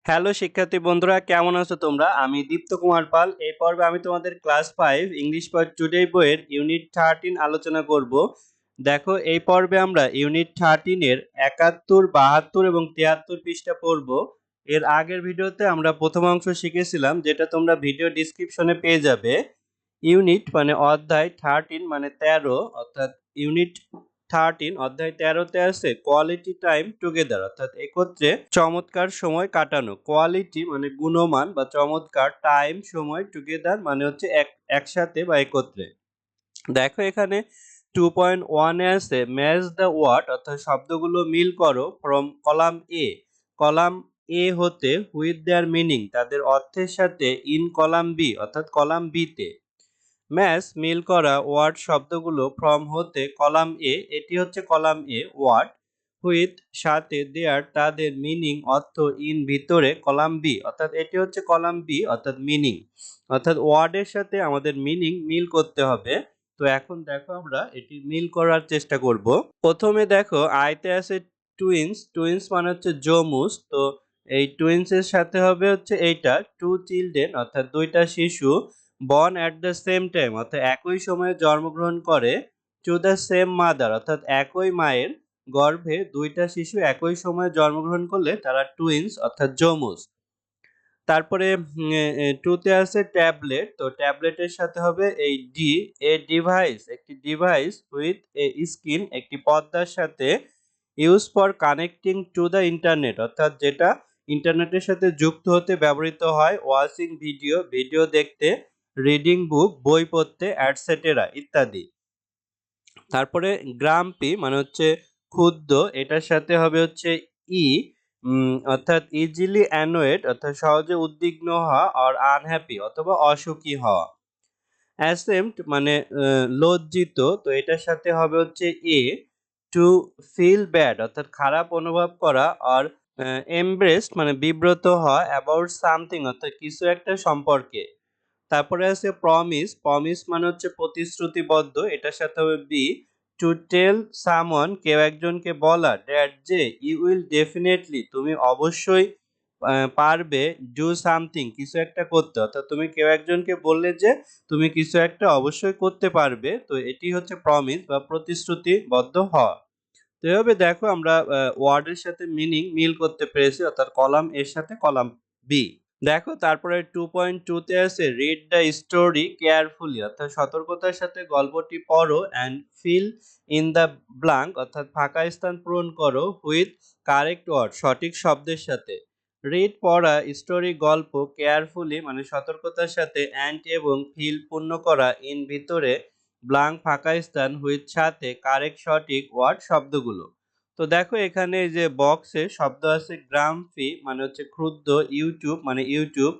Hello শিক্ষার্থী বন্ধুরা, কেমন আছো তোমরা? আমি দীপ্ত কুমার পাল। এই পর্বে আমি তোমাদের ক্লাস 5 ইংলিশ ফর টুডে বইয়ের ইউনিট 13 আলোচনা করব। দেখো, এই পর্বে আমরা ইউনিট 13 এর 71, 72 এবং 73 পৃষ্ঠা পড়ব। এর আগের ভিডিওতে আমরা প্রথম অংশ শিখেছিলাম, যেটা তোমরা ভিডিও ডেসক্রিপশনে পেয়ে যাবে। ইউনিট মানে অধ্যায়, 13 মানে 13, অর্থাৎ ইউনিট 13 অধ্যায় 13তে আছে কোয়ালিটি টাইম টুগেদার, অর্থাৎ একত্রে চমৎকার সময় কাটানো। কোয়ালিটি মানে গুণমান বা চমৎকার, টাইম সময়, টুগেদার মানে হচ্ছে একসাথে বা একত্রে। দেখো এখানে 2.1 এ আছে ম্যাচ দ্য ওয়ার্ড, অর্থাৎ শব্দগুলো মিল করো ফ্রম কলাম এ, কলাম এ হতে, উইথ দেয়ার মিনিং তাদের অর্থের সাথে, ইন কলাম বি অর্থাৎ কলাম বি তে। ম্যাচ মিল করা ওয়ার্ড শব্দগুলো ফ্রম হতে কলাম এ, এটি হচ্ছে কলাম এ ওয়ার্ড, হুইথ সাথে, দেয়ার তাদের, মিনিং অর্থ, ইন ভিতরে কলাম বি অর্থাৎ এটি হচ্ছে কলাম বি অর্থাৎ মিনিং, অর্থাৎ ওয়ার্ডের সাথে আমাদের মিনিং মিল করতে হবে। তো এখন দেখো আমরা এটি মিল করার চেষ্টা করব। প্রথমে দেখো আইতে আছে টুইন্স, টুইন্স মানে হচ্ছে যমজ। তো এই টুইন্স এর সাথে হবে হচ্ছে এইটা টু চিলড্রেন, অর্থাৎ দুইটা শিশু, born at the same time অর্থাৎ একই সময়ে জন্মগ্রহণ করে, টু দ্য সেম মাদার অর্থাৎ একই মায়ের গর্ভে দুইটা শিশু একই সময়ে জন্মগ্রহণ করলে তারা টুইন্স অর্থাৎ যমজ। তারপরে টুতে আছে ট্যাবলেট, তো ট্যাবলেটের সাথে হবে এই ডি, এ ডিভাইস একটি ডিভাইস, উইথ এ স্ক্রিন একটি পর্দার সাথে, use for connecting to the internet অর্থাৎ যেটা ইন্টারনেটের সাথে যুক্ত হতে ব্যবহৃত হয়, ওয়াচিং ভিডিও ভিডিও দেখতে, রিডিং বুক বই পড়তে, অ্যাটসেটেরা ইত্যাদি। তারপরে গ্রাম্পি মানে হচ্ছে ক্ষুব্ধ, এটার সাথে হবে হচ্ছে ই, অর্থাৎ ইজিলি অ্যানোয়েড অর্থাৎ সহজে উদ্বিগ্ন হওয়া, আর আনহ্যাপি অথবা অসুখী হওয়া। অ্যাসেম্ট মানে লজ্জিত, তো এটার সাথে হবে হচ্ছে এ, টু ফিল ব্যাড অর্থাৎ খারাপ অনুভব করা, আর এমব্রেসড মানে বিব্রত হওয়া, অ্যাবাউট সামথিং অর্থাৎ কিছু একটা সম্পর্কে। তারপরে আছে প্রমিস, প্রমিস মানে হচ্ছে প্রতিশ্রুতিবদ্ধ, এটার সাথে হবে বি, টু টেল সামওয়ান কেউ একজনকে বলা, দ্যাট যে, ইউ উইল ডেফিনেটলি তুমি অবশ্যই পারবে, ডু সামথিং কিছু একটা করতে, অর্থাৎ তুমি কেউ একজনকে বললে যে তুমি কিছু একটা অবশ্যই করতে পারবে, তো এটি হচ্ছে প্রমিস বা প্রতিশ্রুতিবদ্ধ হওয়া। তো এভাবে দেখো আমরা ওয়ার্ডের সাথে মিনিং মিল করতে পেরেছি, অর্থাৎ কলাম এর সাথে কলাম বি। দেখো তারপরে 2.2 তে আছে রিড দ্য স্টোরি কেয়ারফুলি, অর্থাৎ সতর্কতার সাথে গল্পটি পড়ো, and fill in the blank অর্থাৎ ফাঁকা স্থান পূরণ করো, হুইথ কারেক্ট ওয়ার্ড সঠিক শব্দের সাথে। রিড পড়া, স্টোরি গল্প, কেয়ারফুলি মানে সতর্কতার সাথে, অ্যান্ড এবং ফিল পূর্ণ করা, ইন ভিতরে, ব্ল্যাঙ্ক ফাঁকা স্থান, হুইথ সাথে, কারেক্ট সঠিক ওয়ার্ড শব্দগুলো। তো দেখো এখানে যে বক্সে শব্দ আছে গ্রামফি মানে হচ্ছে ক্ষুদ্র, ইউটিউব মানে ইউটিউব,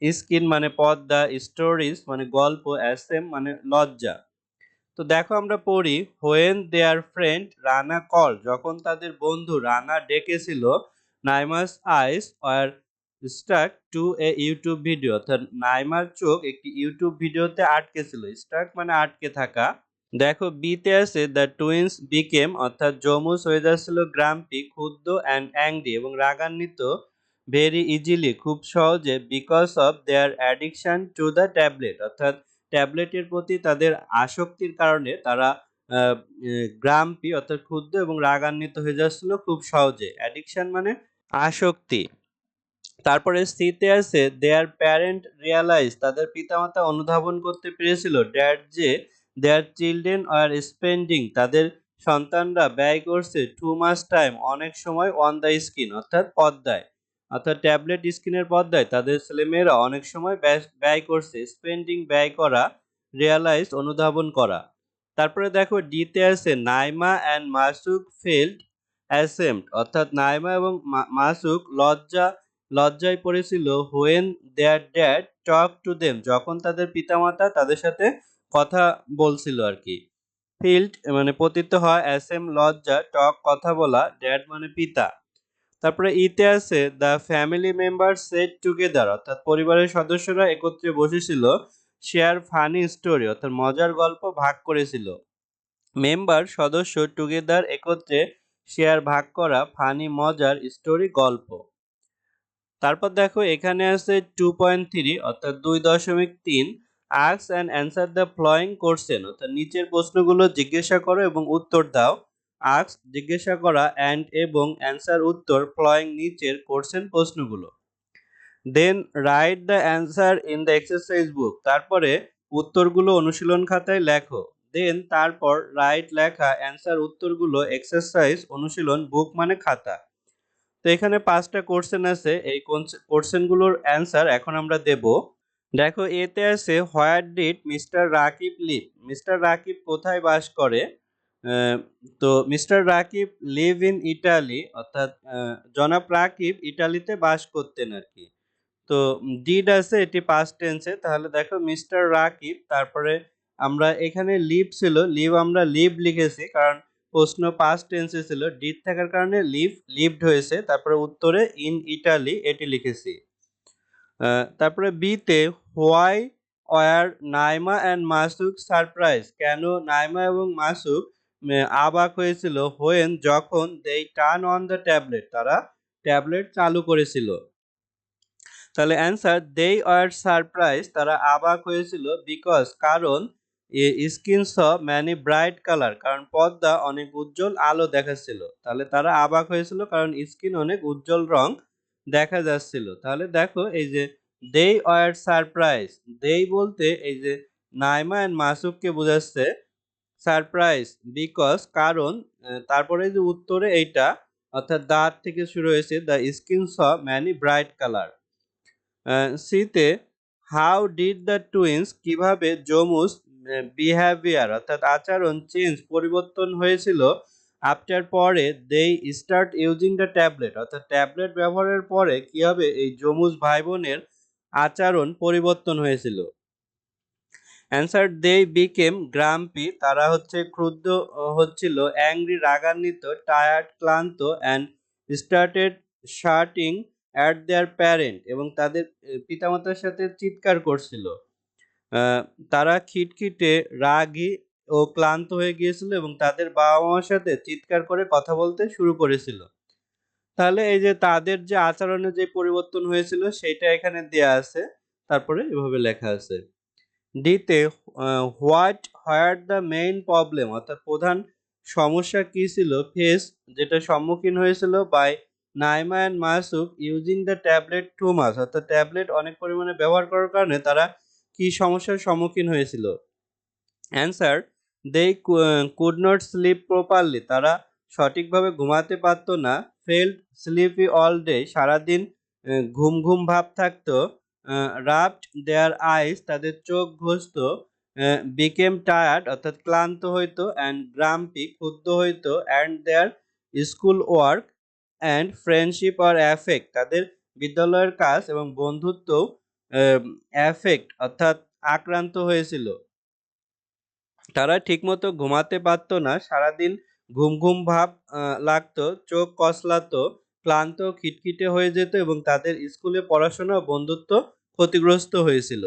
স্কিন মানে পর্দা, স্টোরিজ মানে গল্প, অ্যাসেম মানে লজ্জা। তো দেখো আমরা পড়ি, when their friend Rana call যখন তাদের বন্ধু রানা ডেকেছিল, Naima's eyes are stuck to a YouTube video অর্থাৎ নাইমার চোখ একটি ইউটিউব ভিডিওতে আটকে ছিল, স্টাক মানে আটকে থাকা। দেখো বিতে আছে দ্য টুইন্স বিকেম অর্থাৎ যমজ হয়ে যাচ্ছিল গ্রাম্পি ক্ষুব্ধ, অ্যান্ড অ্যাংরি এবং রাগান্বিত, ভেরি ইজিলি খুব সহজে, because of their addiction to the tablet অর্থাৎ ট্যাবলেটের প্রতি তাদের আসক্তির কারণে তারা গ্রাম্পি অর্থাৎ ক্ষুব্ধ এবং রাগান্বিত হয়ে যাচ্ছিল খুব সহজে, অ্যাডিকশন মানে আসক্তি। তারপরে সিতে আছে দেয়ার প্যারেন্ট রিয়ালাইজ তাদের পিতামাতা অনুধাবন করতে পেরেছিল, ড্যাড যে, দেয়ার চিলড্রেন আর স্পেন্ডিং তাদের সন্তানরা ব্যয় করছে, টু মাচ টাইম অনেক সময়, অন দ্য স্ক্রিন অর্থাৎ পর্দায়, অর্থাৎ ট্যাবলেট স্ক্রিনের পর্দায় তাদের ছেলেমেয়েরা অনেক সময় ব্যয় করছে, স্পেন্ডিং ব্যয় করা, রিয়ালাইজ অনুধাবন করা। তারপরে দেখো ডিতে আছে Naima and Masuk felt ashamed অর্থাৎ নাইমা এবং মাসুক লজ্জায় পড়েছিল, when their dad talk to them যখন তাদের পিতামাতা তাদের সাথে কথা বলছিল আর কি। ফিল্ড মানে পতিত হয়, অ্যাসেম লজ্জা, টক কথা বলা, ড্যাড মানে পিতা। তারপরে ইতে আছে the family member set together অর্থাৎ পরিবারের সদস্যরা একত্রে বসেছিল, শেয়ার ফানি স্টোরি অর্থাৎ মজার গল্প ভাগ করেছিল, মেম্বার সদস্য, টুগেদার একত্রে, শেয়ার ভাগ করা, ফানি মজার, স্টোরি গল্প। তারপর দেখো এখানে আছে 2.3 অর্থাৎ 2.3 ask and answer the following question অর্থাৎ নিচের প্রশ্নগুলো জিজ্ঞাসা করো এবং উত্তর দাও। আস্ক জিজ্ঞাসা করা অ্যান্ড এবং অ্যান্সার উত্তর ফলোয়িং নিচের কোশ্চেন প্রশ্নগুলো। Then write the answer in the exercise book তারপরে উত্তরগুলো অনুশীলন খাতায় লেখো। দেন তারপর রাইট লেখা অ্যান্সার উত্তরগুলো এক্সারসাইজ অনুশীলন বুক মানে খাতা। তো এখানে 5টা কোশ্চেন আছে, এই কোশ্চেনগুলোর অ্যান্সার এখন আমরা দেব। দেখো এতে আছে where did mister Rakib live, mister Rakib কোথায় বাস করে। তো mister Rakib live in Italy অর্থাৎ জনাব রাকিব ইটালিতে বাস করতেন আর কি। তো ডিড আছে এটি পাস্ট টেন্সে, তাহলে দেখো মিস্টার রাকিব তারপরে আমরা এখানে লিভ ছিল, লিভ আমরা লিভ লিখেছি কারণ প্রশ্ন পাস্ট টেন্সে ছিল, ডিড থাকার কারণে লিভ লিভড হয়েছে, তারপরে উত্তরে ইন ইটালি এটি লিখেছি। তারপরে বিতে why were Naima and Masuk surprise, কেন নাইমা এবং মাসুক অবাক হয়েছিল হোয়েন যখন দে টার্ন অন দ্য ট্যাবলেট, তারা ট্যাবলেট চালু করেছিল। তাহলে অ্যান্সার দে আর সারপ্রাইজ, তারা অবাক হয়েছিল বিকজ কারণ skin saw many bright colour, কারণ পর্দা অনেক উজ্জ্বল আলো দেখাচ্ছিল। তাহলে তারা অবাক হয়েছিল কারণ স্কিন অনেক উজ্জ্বল রং দেখা যাচ্ছিল। তাহলে দেখো এই যে দে আর সারপ্রাইজ, দে বলতে এই যে নাইমা অ্যান্ড মাসুককে বোঝাচ্ছে, সারপ্রাইজ বিকজ কারণ, তারপরে যে উত্তরে এইটা অর্থাৎ দাঁত থেকে শুরু হয়েছে the skin saw many bright colour. সিতে হাউ ডিড দ্য টুইন্স, কিভাবে যমুস বিহেভিয়ার অর্থাৎ আচরণ চেঞ্জ পরিবর্তন হয়েছিল আফটার পরে they start using the tablet, অর্থাৎ ট্যাবলেট ব্যবহারের পরে কিভাবে এই যমুস ভাই বোনের আচরণ পরিবর্তন হয়েছিল। অ্যান্সার দে বিকেম গ্রাম্পি, তারা হচ্ছে ক্রুদ্ধ হচ্ছিল, অ্যাংরি রাগান্বিত, টায়ার্ড ক্লান্ত, and started shouting at their parent, এবং তাদের পিতামাতার সাথে চিৎকার করছিল। তারা খিটখিটে রাগী ও ক্লান্ত হয়ে গিয়েছিল এবং তাদের বাবা মার সাথে চিৎকার করে কথা বলতে শুরু করেছিল। তাহলে এই যে তাদের যে আচরণে যে পরিবর্তন হয়েছিল সেটা এখানে দেয়া আছে, তারপরে এভাবে লেখা আছে। ডিতে হোয়াট দ্য মেইন প্রবলেম, অর্থাৎ প্রধান সমস্যা কি ছিল, ফেস যেটা সম্মুখীন হয়েছিল by Naima and Masuk using the tablet too much, অর্থাৎ ট্যাবলেট অনেক পরিমাণে ব্যবহার করার কারণে তারা কি সমস্যার সম্মুখীন হয়েছিল। Answer they could not sleep properly, তারা সঠিকভাবে ঘুমাতে পারত না। ফেল্ড স্লিপি অল ডে, সারাদিন ঘুম ঘুম ভাব থাকতো। রাবড দেয়ার আইস, তাদের চোখ ঘষত। বিকেম টায়ার্ড অর্থাৎ ক্লান্ত হইতো, অ্যান্ড গ্রাম্পি ক্ষুব্ধ হইতো, and their school work and friendship are affect, তাদের বিদ্যালয়ের কাজ এবং বন্ধুত্ব অ্যাফেক্ট অর্থাৎ আক্রান্ত হয়েছিল। তারা ঠিকমতো ঘুমাতে পারতো না, সারাদিন ঘুম ঘুম ভাব লাগতো, চোখ কসলাতো, ক্লান্ত খিটখিটে হয়ে যেত এবং তাদের স্কুলে পড়াশোনা ও বন্ধুত্ব ক্ষতিগ্রস্ত হয়েছিল।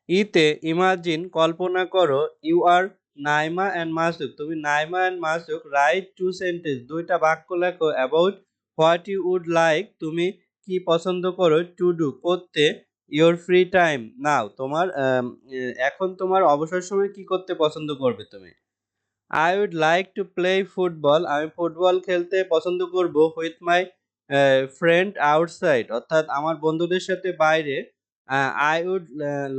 ইতে ইমাজিন কল্পনা করো, you are Naima and Masuk, তুমি Naima and Masuk write two sentence, দুইটা বাক্য লেখো about what you would like, তুমি কি পছন্দ করো, টু ডু করতে, ইয়োর ফ্রি টাইম নাও, তোমার এখন তোমার অবসর সময় কি করতে পছন্দ করবে তুমি। I would like to play football, আমি ফুটবল খেলতে পছন্দ করব। উইথ মাই ফ্রেন্ড আউটসাইড, অর্থাৎ আমার বন্ধুদের সাথে বাইরে। I would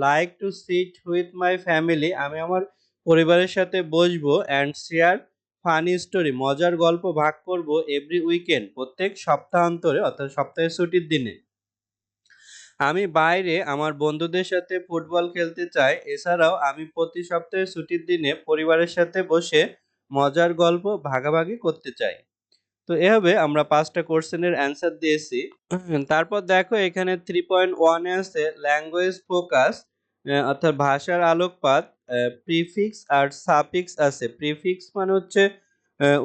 like to sit with my family, আমি আমার পরিবারের সাথে বসবো। অ্যান্ড শেয়ার ফানি স্টোরি, মজার গল্প ভাগ করব। এভরি উইকেন্ড, প্রত্যেক সপ্তাহান্তরে অর্থাৎ সপ্তাহের ছুটির দিনে আমি বাইরে আমার বন্ধুদের সাথে ফুটবল খেলতে চাই। এছাড়াও আমি প্রতি সপ্তাহে ছুটির দিনে পরিবারের সাথে বসে মজার গল্প ভাগাভাগি করতে চাই। তো এভাবে আমরা 5টা কোশ্চেনের অ্যান্সার দিয়েছি। তারপর দেখো এখানে 3.1 এ আছে ল্যাঙ্গুয়েজ ফোকাস, অর্থাৎ ভাষার আলোকপাত। প্রিফিক্স আর সাফিক্স আছে। প্রিফিক্স মানে হচ্ছে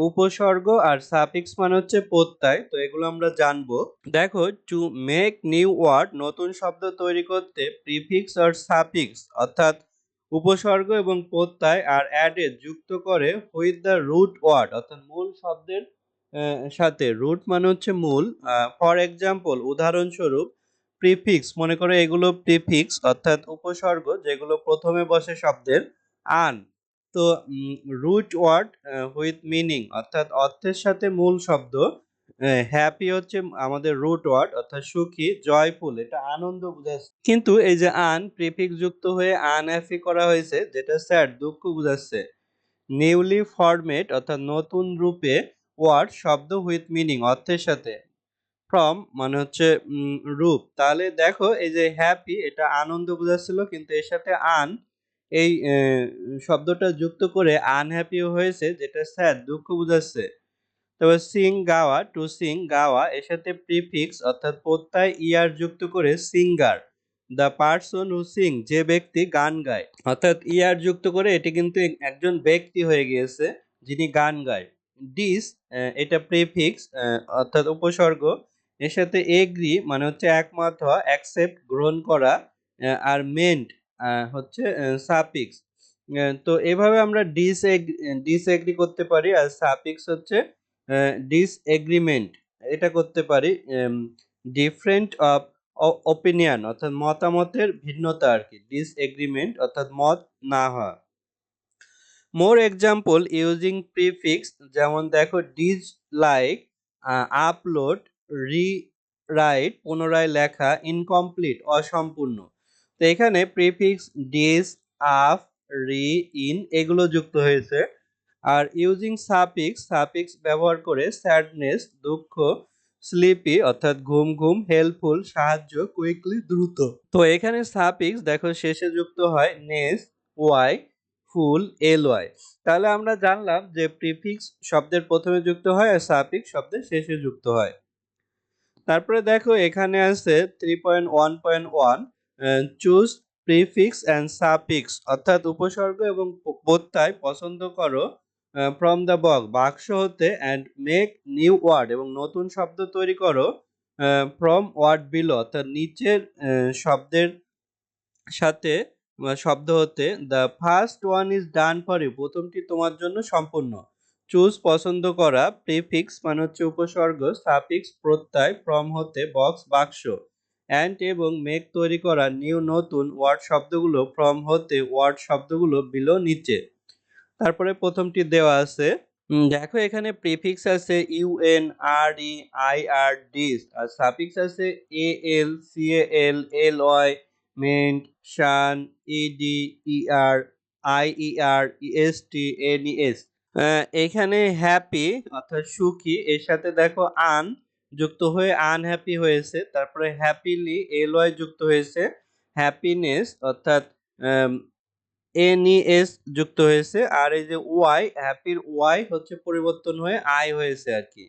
উপসর্গ আর সাফিক্স মানে হচ্ছে প্রত্যয়। তো এগুলো আমরা জানবো। দেখো টু মেক নিউ ওয়ার্ড, নতুন শব্দ তৈরি করতে প্রিফিক্স আর সাফিক্স অর্থাৎ উপসর্গ এবং প্রত্যয় আর অ্যাডে যুক্ত করে উইথ দ্য রুট ওয়ার্ড, অর্থাৎ মূল শব্দের সাথে রুট মানে হচ্ছে মূল। ফর এক্সাম্পল উদাহরণস্বরূপ প্রিফিক্স, মনে করো এগুলো প্রিফিক্স অর্থাৎ উপসর্গ যেগুলো প্রথমে বসে শব্দের। আন তো রুট ওয়ার্ড উইথ মিনিং অর্থাৎ অর্থের সাথে মূল শব্দ। হ্যাপি হচ্ছে আমাদের রুট ওয়ার্ড অর্থাৎ সুখী, জয়ফুল এটা আনন্দ বোঝাচ্ছে। কিন্তু এই যে আন প্রিফিক্স যুক্ত হয়ে আনহ্যাপি করা হয়েছে যেটা স্যাড দুঃখ বোঝাচ্ছে। নিউলি ফরমেট অর্থাৎ নতুন রূপে, ওয়ার্ড শব্দ উইথ মিনিং অর্থের সাথে, ফ্রম মানে হচ্ছে রূপ। তাহলে দেখো এই যে হ্যাপি এটা আনন্দ বোঝাচ্ছিল কিন্তু এর সাথে আন এই শব্দটা যুক্ত করে আনহ্যাপি হয়েছে যেটা স্যাড দুঃখ বোঝাচ্ছে। তবে সিং গাওয়া, টু সিং গাওয়া এর সাথে প্রিফিক্স অর্থাৎ প্রত্যয় ইয়ার যুক্ত করে singer, the person who Singh যে ব্যক্তি গান গায়, অর্থাৎ ইয়ার যুক্ত করে এটি কিন্তু একজন ব্যক্তি হয়ে গিয়েছে যিনি গান গায়। ডিস এটা প্রিফিক্স অর্থাৎ উপসর্গ, এর সাথে এগ্রি মানে হচ্ছে একমত হওয়া, অ্যাকসেপ্ট গ্রহণ করা, আর মেন্ট হচ্ছে সাফিক্স। তো এভাবে আমরা ডিসএগ্রি করতে পারি। আর সাফিক্স হচ্ছে ডিসএগ্রিমেন্ট এটা করতে পারি। ডিফারেন্ট অফ ওপিনিয়ন অর্থাৎ মতামতের ভিন্নতা আর কি, ডিসএগ্রিমেন্ট অর্থাৎ মত না হওয়া। মোর এক্সাম্পল ইউজিং প্রিফিক্স যেমন দেখো ডিজ লাইক, আপলোড, রিরাইট পুনরায় লেখা, ইনকমপ্লিট অসম্পূর্ণ। তো এখানে প্রিফিক্স ডিজ, আফ, রি, ইন এগুলো যুক্ত হয়েছে। আর ইউজিং সাফিক্স, সাফিক্স ব্যবহার করে স্যাডনেস দুঃখ, স্লিপি অর্থাৎ ঘুম ঘুম, হেল্পফুল সাহায্য, কুইকলি দ্রুত। তো এখানে সাফিক্স দেখো শেষে যুক্ত হয় নেস, ওয়াই, ফুল, এল ওয়াই। তাহলে আমরা জানলাম যে প্রিফিক্স শব্দের প্রথমে যুক্ত হয় আর সাফিক্স শব্দের শেষে যুক্ত হয়। তারপরে দেখো এখানে আছে 3.1.1 চুজ প্রিফিক্স অ্যান্ড সাফিক্স অর্থাৎ উপসর্গ এবং প্রত্যয় পছন্দ করো ফ্রম দ্য বাক্স হতে, অ্যান্ড মেক নিউ ওয়ার্ড এবং নতুন শব্দ তৈরি করো ফ্রম ওয়ার্ড বিলো অর্থাৎ নিচের শব্দের সাথে শব্দ হতে। The first one is done for you প্রথমটি তোমার জন্য সম্পূর্ণ। চুজ পছন্দ করা, প্রিফিক্স মানে হচ্ছে উপসর্গ, সাফিক্স প্রত্যয়, ফ্রম হতে বক্স বাক্স, অ্যান্ড এবং মেক তৈরি করা, নিউ নতুন, ওয়ার্ড শব্দগুলো ফ্রম হতে, ওয়ার্ড শব্দগুলো বিলো নিচে। তারপরে প্রথমটি দেওয়া আছে। দেখো এখানে প্রিফিক্স আছে UN, R E, I R, dis, আর সাফিক্স আছে A L, C L, L Y, ment, tion, ED, E R, I E R, S T, N E S. এখানে হ্যাপি অর্থাৎ সুখী এর সাথে দেখো আন যুক্ত হয়ে আনহ্যাপি হয়েছে। তারপরে হ্যাপিলি এল ওয়াই যুক্ত হয়েছে, হ্যাপিনেস অর্থাৎ এনইএস যুক্ত হয়েছে। আর এই যে ওয়াই, হ্যাপির ওয়াই হচ্ছে পরিবর্তন হয়ে আই হয়েছে আর কি।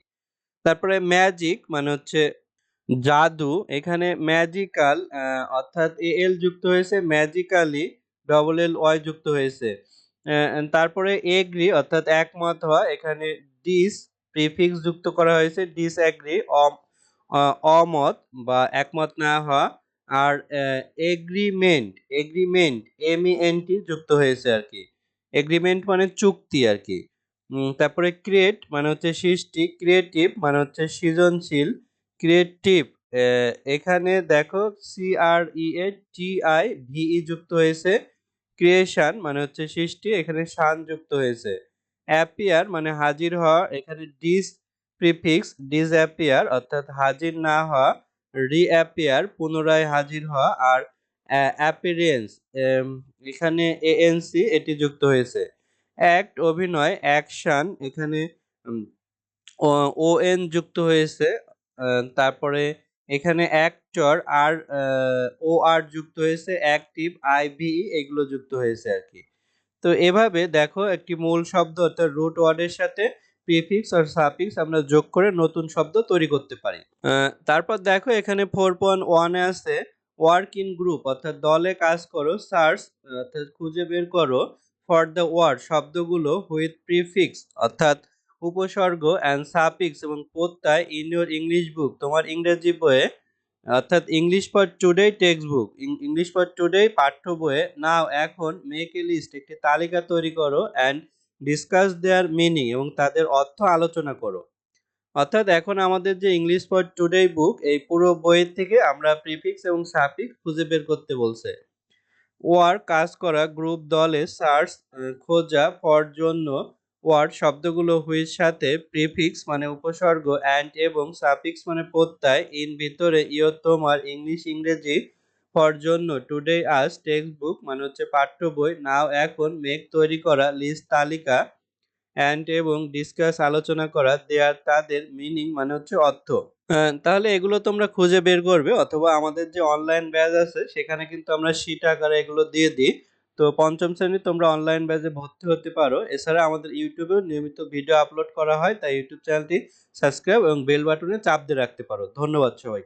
তারপরে ম্যাজিক মানে হচ্ছে জাদু, এখানে ম্যাজিক্যাল অর্থাৎ এল যুক্ত হয়েছে, ম্যাজিক্যালি ডবল এল ওয়াই যুক্ত হয়েছে। তারপরে এগ্রি অর্থাৎ একমত হওয়া, এখানে ডিস প্রিফিক্স যুক্ত করা হয়েছে, ডিসএগ্রি অমত বা একমত না হওয়া। আর এগ্রিমেন্ট, এগ্রিমেন্ট এমইএনটি যুক্ত হয়েছে আর কি। এগ্রিমেন্ট মানে চুক্তি আর কি। তারপরে ক্রিয়েট মানে হচ্ছে সৃষ্টি, ক্রিয়েটিভ মানে হচ্ছে সৃজনশীল, ক্রিয়েটিভ এখানে দেখো C R E A T I ভিই যুক্ত হয়েছে। ক্রিয়েশন মানে হচ্ছে সৃষ্টি, এখানে শান যুক্ত হয়েছে। অ্যাপিয়ার মানে হাজির হওয়া, এখানে ডিস প্রিফিক্স ডিসঅ্যাপিয়ার অর্থাৎ হাজির না হওয়া, রিঅ্যাপিয়ার পুনরায় হাজির হওয়া। আর অ্যাপিয়ারেন্স এখানে এএনসি এটি যুক্ত হয়েছে। অ্যাক্ট অভিনয়, অ্যাকশন এখানে ও এন যুক্ত হয়েছে। তারপরে এখানে অ্যাক্টর আর ও আর যুক্ত হয়েছে, অ্যাক্টিভ আইভি এগুলো যুক্ত হয়েছে আর কি। তো এভাবে দেখো একটি মূল শব্দ অর্থাৎ রুট ওয়ার্ডের সাথে প্রিফিক্স আর সাফিক্স আমরা যোগ করে নতুন শব্দ তৈরি করতে পারি। তারপর দেখো এখানে 4.1 এ আছে ওয়ার্ক ইন গ্রুপ অর্থাৎ দলে কাজ করো, সার্চ অর্থাৎ খুঁজে বের করো, ফর দ্য ওয়ার্ড শব্দগুলো উইথ প্রিফিক্স অর্থাৎ উপসর্গ অ্যান্ড সাফিক্স এবং প্রত্যয় ইন ইউর ইংলিশ বুক তোমার ইংরেজি বইয়ে অর্থাৎ English for today text book, English for today পাঠ্য বইয়ে। নাও এখন মেক এ লিস্ট একটি তালিকা তৈরি করো, অ্যান্ড ডিসকাস দেয়ার মিনিং এবং তাদের অর্থ আলোচনা করো। অর্থাৎ এখন আমাদের যে ইংলিশ ফর টুডে বুক এই পুরো বইয়ের থেকে আমরা প্রিফিক্স এবং সাফিক্স খুঁজে বের করতে বলছে। ওয়ার্ক কাজ করা, গ্রুপ দলে সার্চ খোঁজা, ফর জন্য, ওয়ার্ড শব্দগুলো হুইর সাথে, প্রিফিক্স মানে উপসর্গ, অ্যান্ড এবং সাফিক্স মানে প্রত্যয়, ইন ভিতরে, ইয় তোমার, ইংলিশ ইংরেজি, ফর জন্য, টুডে আজ, টেক্সট বুক মানে হচ্ছে পাঠ্য বই, নাও এখন, মেক তৈরি করা, লিস্ট তালিকা, অ্যান্ড এবং ডিসকাস আলোচনা করা, দেয়ার তাদের, মিনিং মানে হচ্ছে অর্থ। তাহলে এগুলো তোমরা খুঁজে বের করবে, অথবা আমাদের যে অনলাইন ব্যাচ আছে সেখানে কিন্তু আমরা শীট আকারে এগুলো দিয়ে দিই। তো পঞ্চম শ্রেণী তোমরা অনলাইন ব্যাচে ভর্তি হতে পারো। এছাড়া আমাদের ইউটিউবেও নিয়মিত ভিডিও আপলোড করা হয়, তাই ইউটিউব চ্যানেলটি সাবস্ক্রাইব এবং বেল বাটনে চাপ দিয়ে রাখতে পারো। ধন্যবাদ সবাইকে।